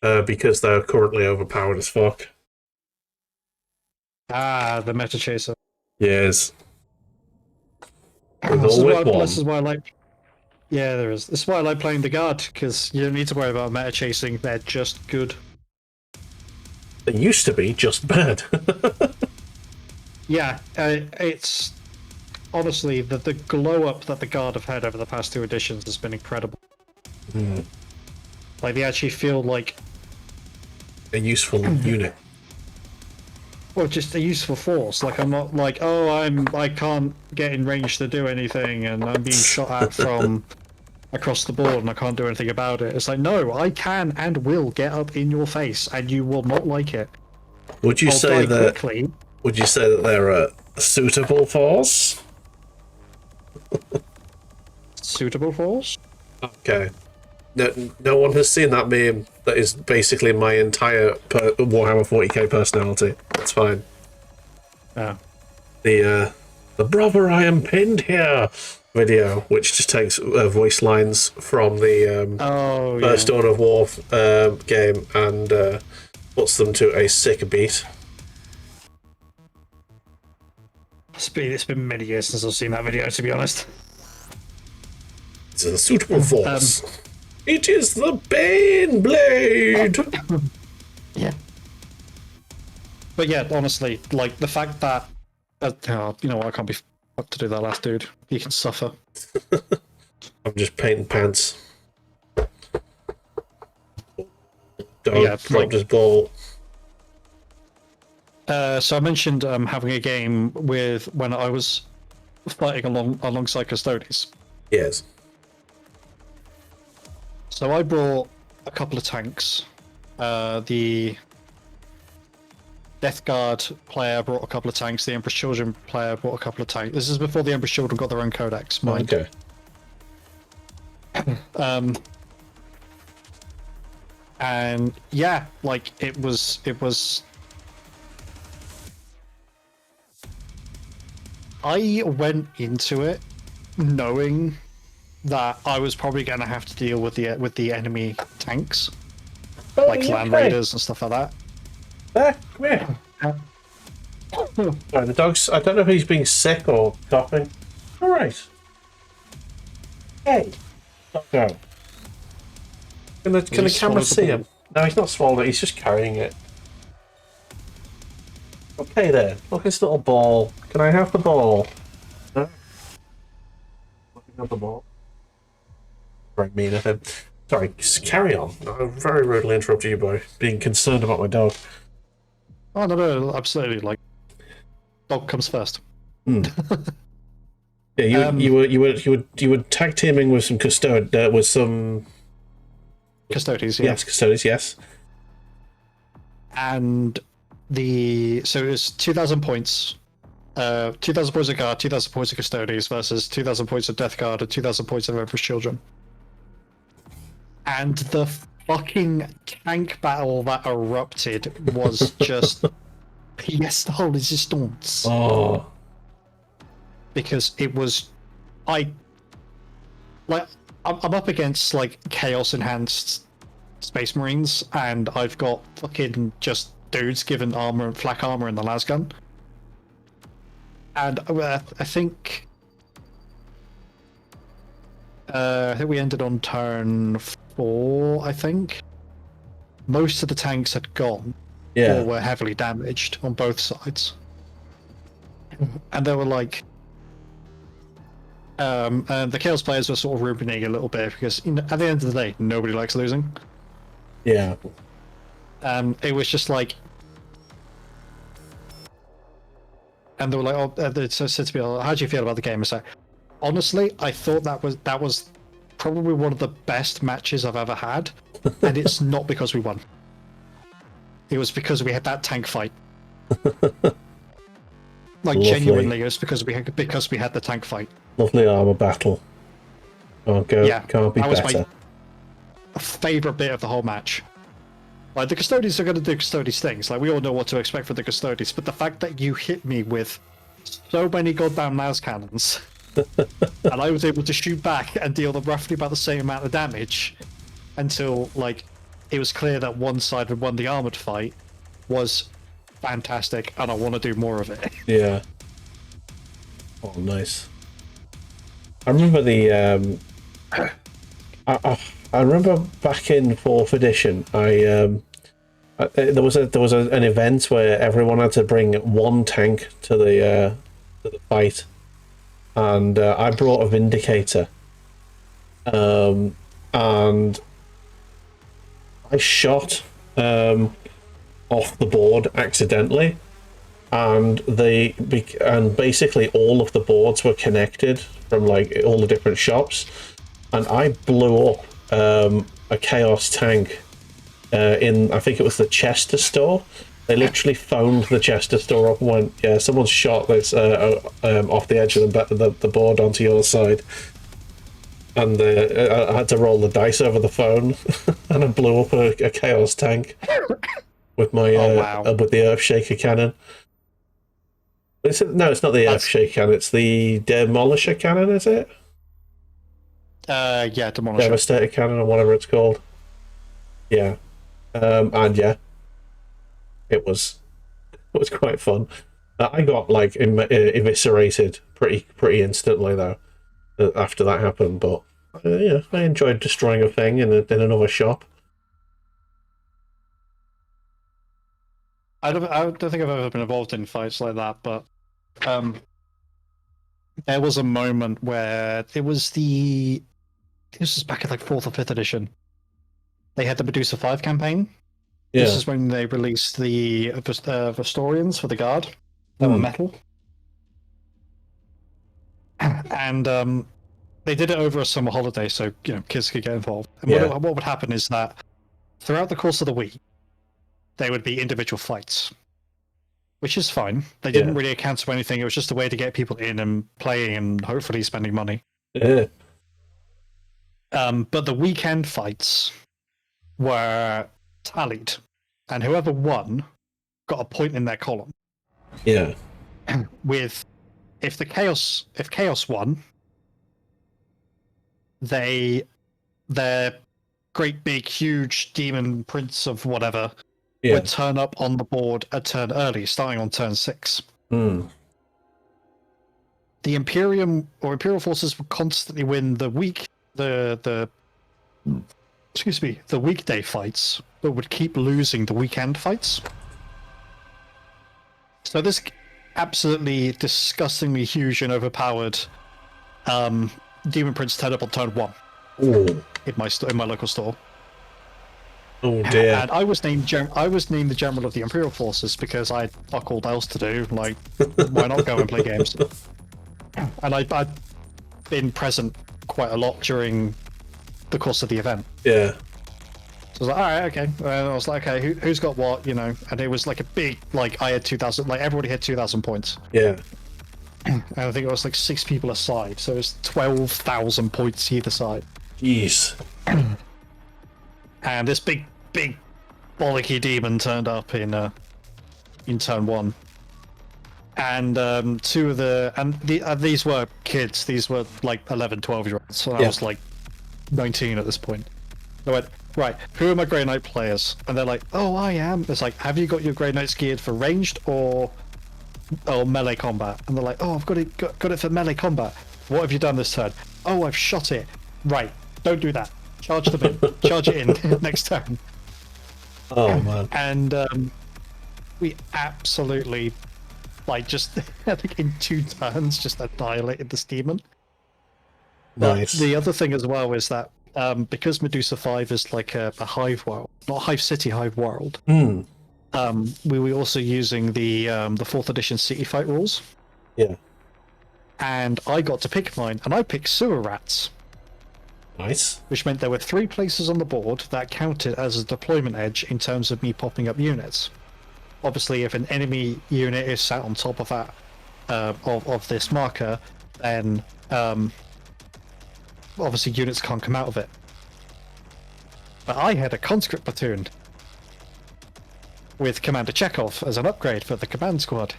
because they're currently overpowered as fuck. Ah, the meta chaser. Yes. This is why I like. Yeah, there is. This is why I like playing the guard because you don't need to worry about meta chasing. They're just good. They used to be just bad. Yeah, it's honestly the glow up that the guard have had over the past 2 editions has been incredible. Like they actually feel like a useful unit. Well, just a useful force. Like I'm not like, oh, I can't get in range to do anything, and I'm being shot at from across the board, and I can't do anything about it. It's like, no, I can and will get up in your face, and you will not like it. Would you say that? Quickly. Would you say that they're a suitable force? Suitable force? Okay. No one has seen that meme. That is basically my entire Warhammer 40k personality. That's fine. Oh. The brother I am pinned here video, which just takes voice lines from the first Dawn of War game and puts them to a sick beat. It's been many years since I've seen that video, to be honest. It's a suitable force. It is the Bane Blade! Yeah. But yeah, honestly, like, the fact that... you know what, I can't be fucked to do that last dude. He can suffer. I'm just painting pants. Dropped his ball. So I mentioned having a game with when I was fighting alongside Custodes. Yes. So I brought a couple of tanks. The Death Guard player brought a couple of tanks. The Emperor's Children player brought a couple of tanks. This is before the Emperor's Children got their own codex. Mind. Okay. And yeah, like it was. I went into it knowing that I was probably going to have to deal with the enemy tanks, like land raiders and stuff like that. Come here. Sorry, the dog's... I don't know if he's being sick or coughing. Alright. Hey. Doggo. Can the camera see him? No, he's not swallowing it, he's just carrying it. Okay there. Look at this little ball. Can I have the ball? No? Looking at the ball. Very mean of him. Sorry, just carry on. I very rudely interrupted you by being concerned about my dog. Oh no, absolutely. Like, dog comes first. Yeah, you were tag teaming with some Custodes. Yeah. Yes, Custodes. Yes. And so it was 2,000 points. 2,000 points of guard, 2,000 points of Custodes versus 2,000 points of Death Guard and 2,000 points of Emperor's Children. And the fucking tank battle that erupted was just pièce de résistance. Oh. Because it was, I'm up against like chaos enhanced Space Marines, and I've got fucking just dudes given armor and flak armor in the lasgun. And I think I think we ended on turn 4, I think. Most of the tanks had gone, Yeah. or were heavily damaged on both sides. And they were like... and the Chaos players were sort of ruminating a little bit, because at the end of the day, nobody likes losing. Yeah. It was just like... And they were like, "Oh," they said to me, "How do you feel about the game?" I said, "Honestly, I thought that was probably one of the best matches I've ever had, and it's not because we won. It was because we had that tank fight. Like Lovely. Genuinely, it was because we had the tank fight. Lovely armor battle. Can't be that was better. my favorite bit of the whole match. Like, the Custodians are going to do Custodians things. Like, we all know what to expect from the Custodians, but the fact that you hit me with so many goddamn las cannons, and I was able to shoot back and deal them roughly about the same amount of damage until, like, it was clear that one side had won the armored fight was fantastic, and I want to do more of it. Yeah. Oh, nice. I remember the I remember back in 4th edition, there was an event where everyone had to bring one tank to the fight, and I brought a Vindicator, and I shot off the board accidentally, and basically all of the boards were connected from like all the different shops, and I blew up a Chaos tank in, I think it was the Chester store. They literally phoned the Chester store up and went, "Yeah, someone's shot this off the edge of the board onto your side." And I had to roll the dice over the phone, and I blew up a Chaos tank with my with the Earthshaker cannon. No, it's not the Earthshaker cannon. It's the Demolisher cannon, is it? Yeah, Demolisher. Devastator cannon, or whatever it's called. Yeah, and yeah, it was quite fun. I got like eviscerated pretty instantly though after that happened, but yeah, I enjoyed destroying a thing in another shop. I don't think I've ever been involved in fights like that, but there was a moment where this was back in like 4th or 5th edition. They had the Medusa 5 campaign. Yeah. This is when they released the Vestorians for the Guard. They were metal. And they did it over a summer holiday, so kids could get involved. And what would happen is that throughout the course of the week, there would be individual fights, which is fine. They didn't really account for anything. It was just a way to get people in and playing and hopefully spending money. Yeah. But the weekend fights were tallied, and whoever won got a point in their column. Yeah. If Chaos won, their great big huge demon prince of whatever would turn up on the board a turn early, starting on turn 6. Mm. The Imperial forces would constantly win the weekday fights, but would keep losing the weekend fights. So this absolutely disgustingly huge and overpowered demon prince turned up on turn 1. Ooh. in my local store. Oh dear. And I was named the general of the Imperial forces because I had fuck all else to do. Like, why not go and play games? And I'd been present quite a lot during the course of the event. Yeah. So I was like, all right, okay. And I was like, okay, who's got what, And it was like a big, like, I had 2,000, like, everybody had 2,000 points. Yeah. And I think it was like 6 people a side, so it was 12,000 points either side. Jeez. And this big bollocky demon turned up in turn 1. And these were kids. These were like 11, 12-year-olds. So I was like 19 at this point. I went, right, who are my Grey Knight players? And they're like, oh, I am. It's like, have you got your Grey Knights geared for ranged or melee combat? And they're like, oh, I've got it for melee combat. What have you done this turn? Oh, I've shot it. right, don't do that. Charge them in. Charge it in next turn. Oh man. And we absolutely, like, just, I think in 2 turns, just annihilated the Steeman. But Nice. the other thing as well is that because Medusa 5 is like a hive world, not hive city, hive world, we were also using the 4th edition city fight rules. Yeah. And I got to pick mine, and I picked sewer rats. Nice. Which meant there were 3 places on the board that counted as a deployment edge in terms of me popping up units. Obviously, if an enemy unit is sat on top of that of this marker, then obviously units can't come out of it. But I had a conscript platoon with Commander Chekhov as an upgrade for the command squad.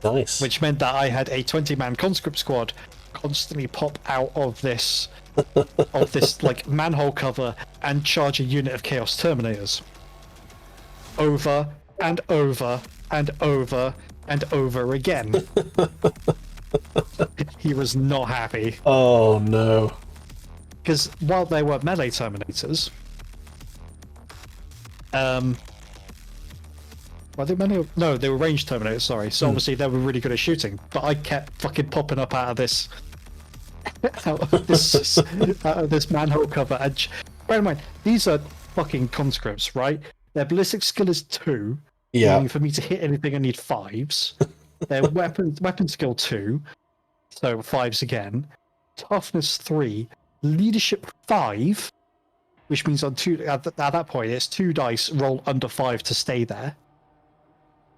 Nice. Which meant that I had a 20-man conscript squad constantly pop out of this like manhole cover and charge a unit of Chaos Terminators. Over and over and over and over again. He was not happy. Oh no. Because while they were melee Terminators, were they melee? No, they were ranged Terminators, sorry. So obviously they were really good at shooting, but I kept fucking popping up out of this manhole cover. And bear in mind, these are fucking conscripts, right? Their ballistic skill is 2. Yeah. Meaning for me to hit anything, I need 5s. Their weapon skill 2, so 5s again. Toughness 3, leadership 5, which means on 2 at that point it's 2 dice roll under 5 to stay there.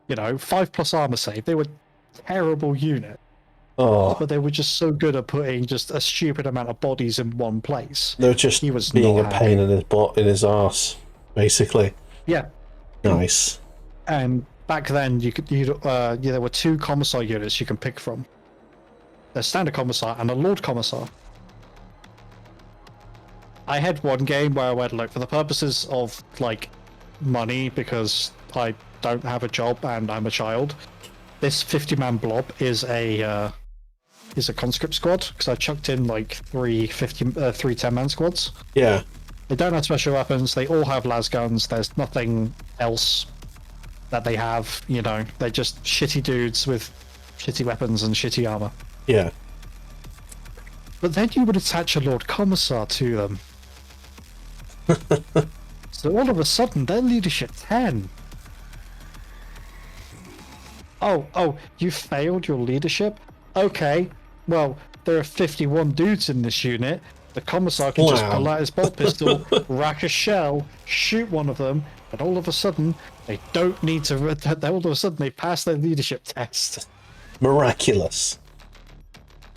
5 plus armor save. They were terrible unit. Oh. But they were just so good at putting just a stupid amount of bodies in one place. They were just being a pain in his butt, in his arse, basically. Yeah. Nice. And back then, there were 2 commissar units you can pick from. A standard commissar and a lord commissar. I had one game where I went, look, for the purposes of like money, because I don't have a job and I'm a child, this 50-man blob is a conscript squad, because I chucked in like 3 10-man squads. Yeah. They don't have special weapons. They all have las guns. There's nothing else that they have. They're just shitty dudes with shitty weapons and shitty armor. Yeah. But then you would attach a Lord Commissar to them. So all of a sudden, they're leadership 10. Oh, you failed your leadership? Okay, well, there are 51 dudes in this unit. The Commissar can just pull out his bolt pistol, rack a shell, shoot one of them, and all of a sudden, they don't need to... All of a sudden, they pass their leadership test. Miraculous.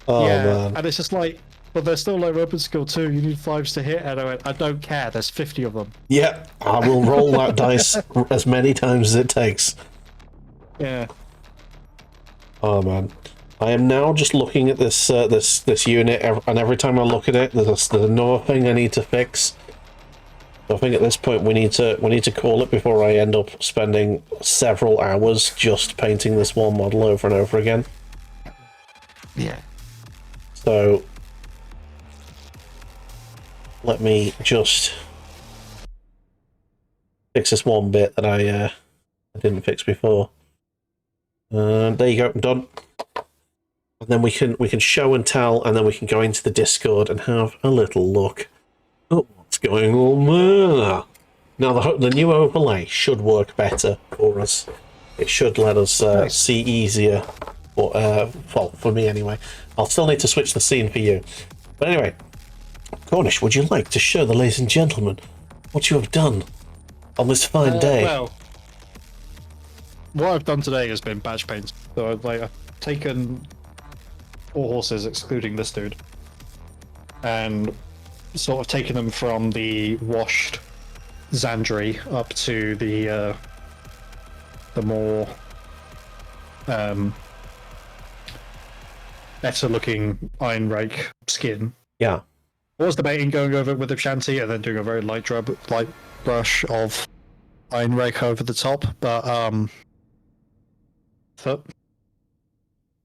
Oh, yeah, man. And it's just like, but they're still like weapon skill 2, you need 5s to hit, and I went, I don't care, there's 50 of them. Yeah, I will roll that dice as many times as it takes. Yeah. Oh, man. I am now just looking at this this unit, and every time I look at it, there's another thing I need to fix. So I think at this point we need to call it before I end up spending several hours just painting this one model over and over again. Yeah. So let me just fix this one bit that I didn't fix before. There you go, I'm done. And then we can show and tell, and then we can go into the Discord and have a little look at what's going on there. Now the new overlay should work better for us. It should let us see easier, but well, for me anyway. I'll still need to switch the scene for you. But anyway, Cornish, would you like to show the ladies and gentlemen what you have done on this fine day? Well, what I've done today has been badge paints. So I've taken 4 horses, excluding this dude, and sort of taken them from the washed Xandri up to the more better looking Iron Rake skin. Yeah. I was debating going over it with the shanty and then doing a very light brush of Iron Rake over the top, but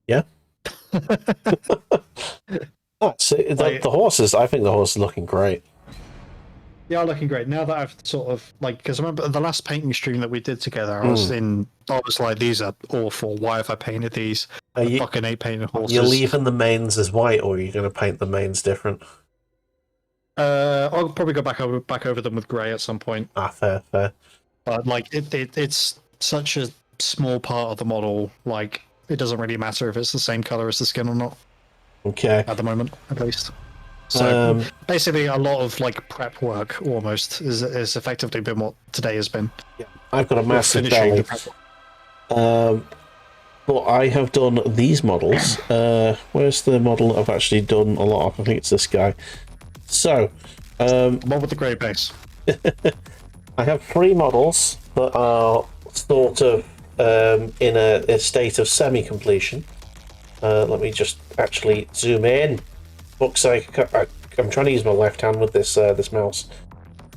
Yeah. Oh, so the horses, I think the horse is looking great. They are looking great now that I've sort of like, because I remember the last painting stream that we did together, I was like, these are awful. Why have I painted these? I fucking hate painting horses. You're leaving the mains as white, or are you going to paint the mains different? I'll probably go back over them with grey at some point. Ah, fair. But like, it's such a small part of the model. Like, it doesn't really matter if it's the same color as the skin or not. Okay. At the moment, at least. So basically, a lot of like prep work almost is effectively been what today has been. Yeah, I've got a massive belly. But I have done these models. Where's the model I've actually done a lot of? I think it's this guy. So, one with the grey base. I have 3 models that are sort of in a state of semi-completion. Let me just actually zoom in. Fuck's sake, I'm trying to use my left hand with this this mouse.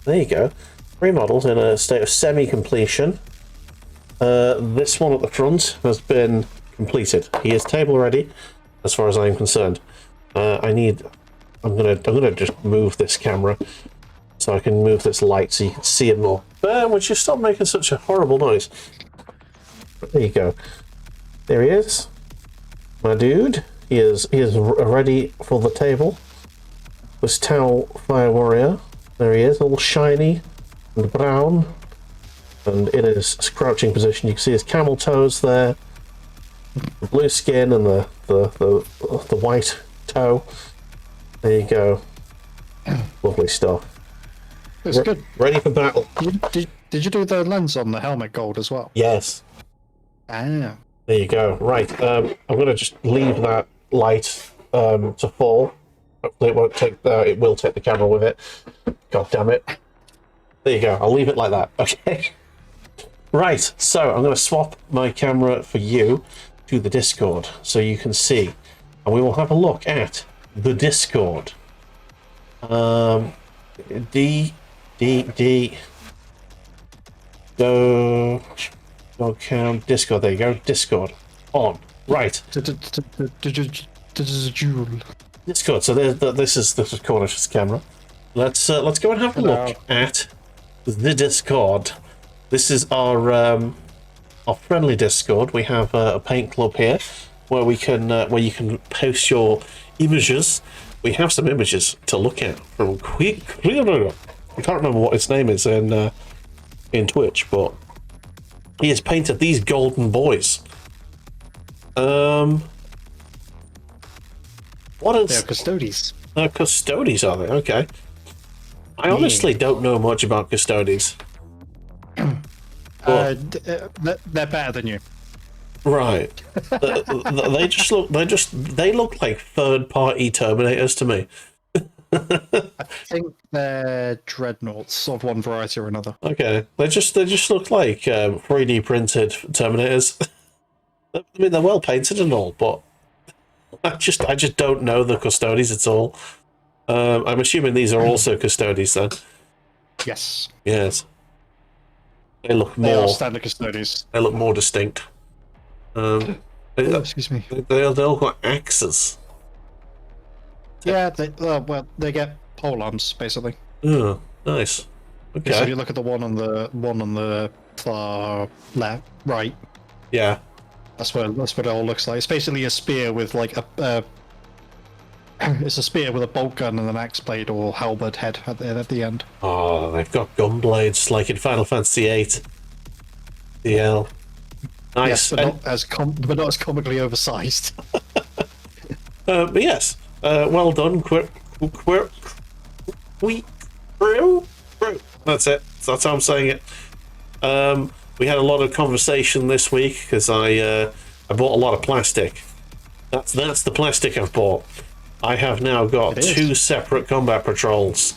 There you go. 3 models in a state of semi-completion. This one at the front has been completed. He is table ready, as far as I am concerned. I'm gonna just move this camera so I can move this light so you can see it more. Would you stop making such a horrible noise? There you go. There he is, my dude. He is ready for the table. This towel Firewarrior. There he is, all shiny and brown, and in his crouching position. You can see his camel toes there, the blue skin and the white toe. There you go. Lovely stuff. It's good. Ready for battle. Did you do the lens on the helmet gold as well? Yes. Ah. There you go. Right. I'm going to just leave that light to fall. Hopefully it won't take it will take the camera with it. God damn it. There you go. I'll leave it like that. Okay. Right. So I'm going to swap my camera for you to the Discord so you can see, and we will have a look at the Discord. Go cam Discord. There you go. Discord on. Right. Discord. So this is Cornish's camera. Let's go and have a look at the Discord. This is our friendly Discord. We have a paint club here where you can post your images. We have some images to look at from I can't remember what its name is in Twitch, but he has painted these golden boys. What is? They're custodes. Custodes, are they? Okay. I honestly don't know much about custodes. They're better than you. Right. They look like third-party Terminators to me. I think they're dreadnoughts of one variety or another. Okay, they just look like 3D printed Terminators. I mean, they're well painted and all, but I just don't know the custodes at all. I'm assuming these are also custodes then. Yes. Yes. They look They more are standard custodes. They look more distinct. Excuse me. They all got axes. Yeah, they get pole arms basically. Oh, nice. Okay. So if you look at the one on the far left, right. Yeah. That's what it all looks like. It's basically a spear with like it's a spear with a bolt gun and an axe blade or halberd head at the end. Oh, they've got gun blades like in Final Fantasy VIII. DL. Nice. Yes, but not as comically oversized. But yes, well done, That's it. That's how I'm saying it. We had a lot of conversation this week because I bought a lot of plastic. That's the plastic I've bought. I have now got 2 separate combat patrols.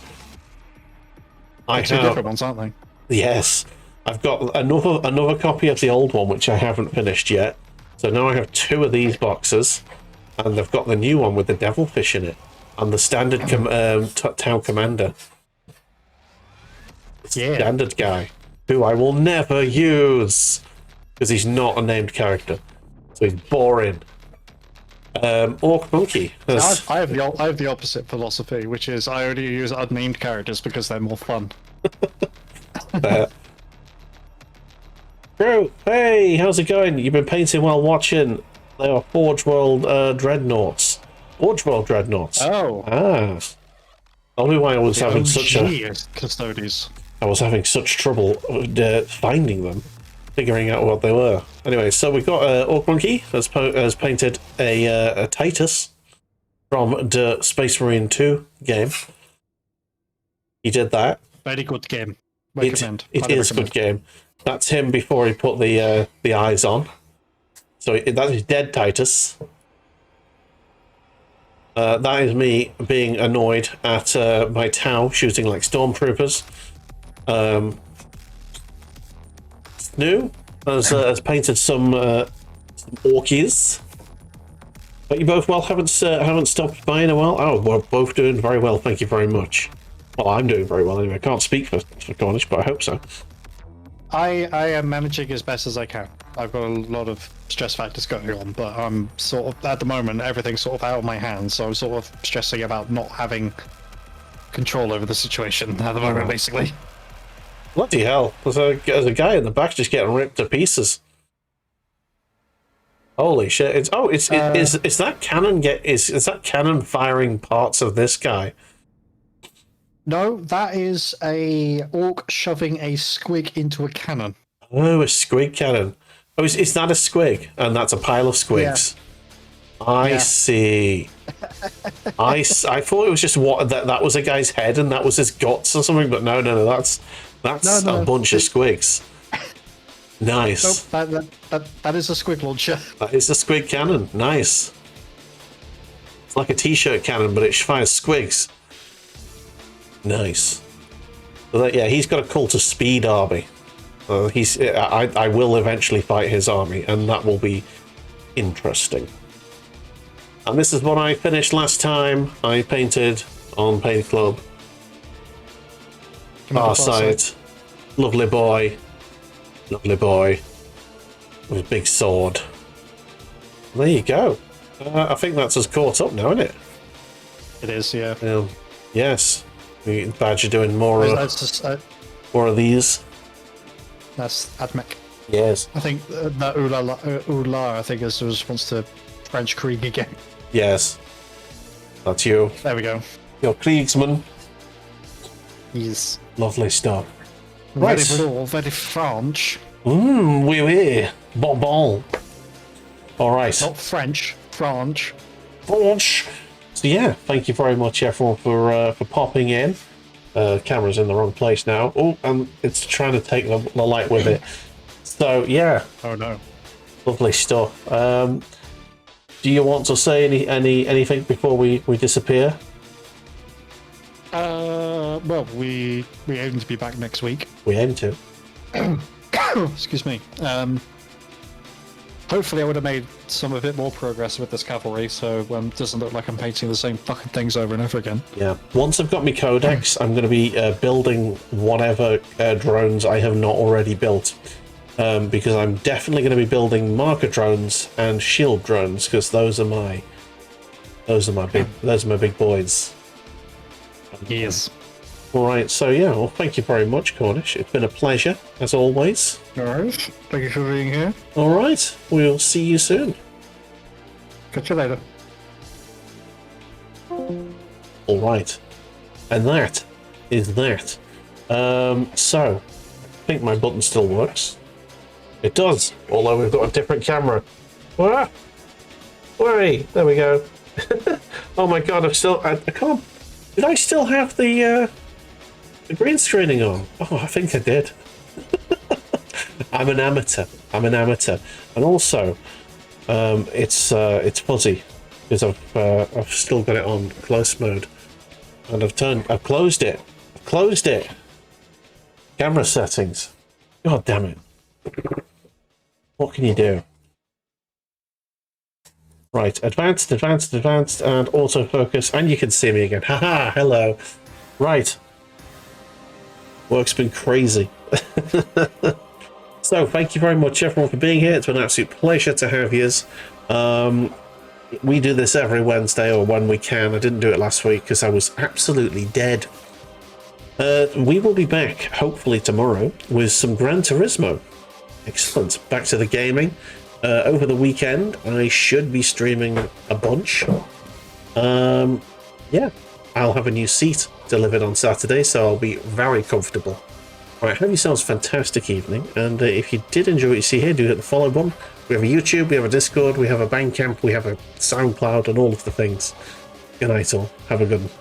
Two different ones, aren't they? Yes. I've got another copy of the old one, which I haven't finished yet. So now I have 2 of these boxes, and I've got the new one with the devilfish in it, and the standard town commander. Yeah. Standard guy, who I will never use, because he's not a named character. So he's boring. Orc Monkey. I have the opposite philosophy, which is I only use unnamed characters because they're more fun. Bro, hey, how's it going? You've been painting while watching. They are Forge World Dreadnoughts. Forge World Dreadnoughts. Oh. Ah. Only why I was having such a... Custodies. I was having such trouble finding them, figuring out what they were. Anyway, so we've got Orc Monkey has painted a Titus from the Space Marine 2 game. He did that. Very good game. It is a good game. That's him before he put the eyes on. So that is dead Titus. That is me being annoyed at my Tau shooting like stormtroopers. New has painted some orkies. But you both well haven't stopped by in a while. Oh, we're both doing very well. Thank you very much. Well, I'm doing very well anyway. I can't speak for Cornish, but I hope so. I am managing as best as I can. I've got a lot of stress factors going on, but I'm sort of, at the moment, everything's sort of out of my hands, so I'm sort of stressing about not having control over the situation at the moment, basically. Bloody hell. There's a guy in the back just getting ripped to pieces. Holy shit. Is that cannon is that cannon firing parts of this guy? No, that is a orc shoving a squig into a cannon. Oh, a squig cannon. Oh, is that a squig? And that's a pile of squigs. Yeah. I see. I thought it was just that was a guy's head and that was his guts or something, but no, that's a bunch of squigs. Nice. Nope, that is a squig launcher. That is a squig cannon. Nice. It's like a t-shirt cannon, but it fires squigs. Nice. So yeah, he's got a cult of speed army. I will eventually fight his army, and that will be interesting. And this is what I finished last time. I painted on Paint Club. Farsight. Lovely boy. Lovely boy. With a big sword. There you go. I think that's us caught up now, isn't it? It is, yeah. Yes. Badger doing more of these. That's Admech. Yes. I think that Ula, I think, is a response to French Krieg again. Yes. That's you. There we go. You're Kriegsman. Yes. Lovely stuff. Very blue, very French. Oui, oui. Bon, bon. Alright. Not French. French. French. So yeah, thank you very much everyone for popping in. Camera's in the wrong place now. Oh, and it's trying to take the light with it. So yeah. Oh no. Lovely stuff. Do you want to say anything before we disappear? Well, we aim to be back next week. We aim to. Excuse me. Hopefully I would have made a bit more progress with this cavalry, so it doesn't look like I'm painting the same fucking things over and over again. Yeah. Once I've got my codex, I'm going to be building whatever drones I have not already built. Because I'm definitely going to be building marker drones and shield drones, because those are my big boys. Yes. All right, so yeah, well, thank you very much, Cornish. It's been a pleasure, as always. All right. Thank you for being here. All right, we'll see you soon. Catch you later. All right, and that is that. So, I think my button still works. It does, although we've got a different camera. Ah! Wait, there we go. Oh my god, I can't. Did I still have the green screening on? Oh, I think I did. I'm an amateur. And also, it's fuzzy because I've still got it on close mode, and I've closed it. Camera settings. God damn it. What can you do? Right, advanced, and autofocus, and you can see me again. Haha, hello. Right. Work's been crazy. So, thank you very much, everyone, for being here. It's been an absolute pleasure to have you. We do this every Wednesday or when we can. I didn't do it last week because I was absolutely dead. We will be back, hopefully tomorrow, with some Gran Turismo. Excellent. Back to the gaming. Over the weekend, I should be streaming a bunch. Yeah, I'll have a new seat delivered on Saturday, so I'll be very comfortable. Right, have yourselves a fantastic evening, and if you did enjoy what you see here, do hit the follow button. We have a YouTube, we have a Discord, we have a Bandcamp, we have a SoundCloud, and all of the things. Good night all. Have a good one.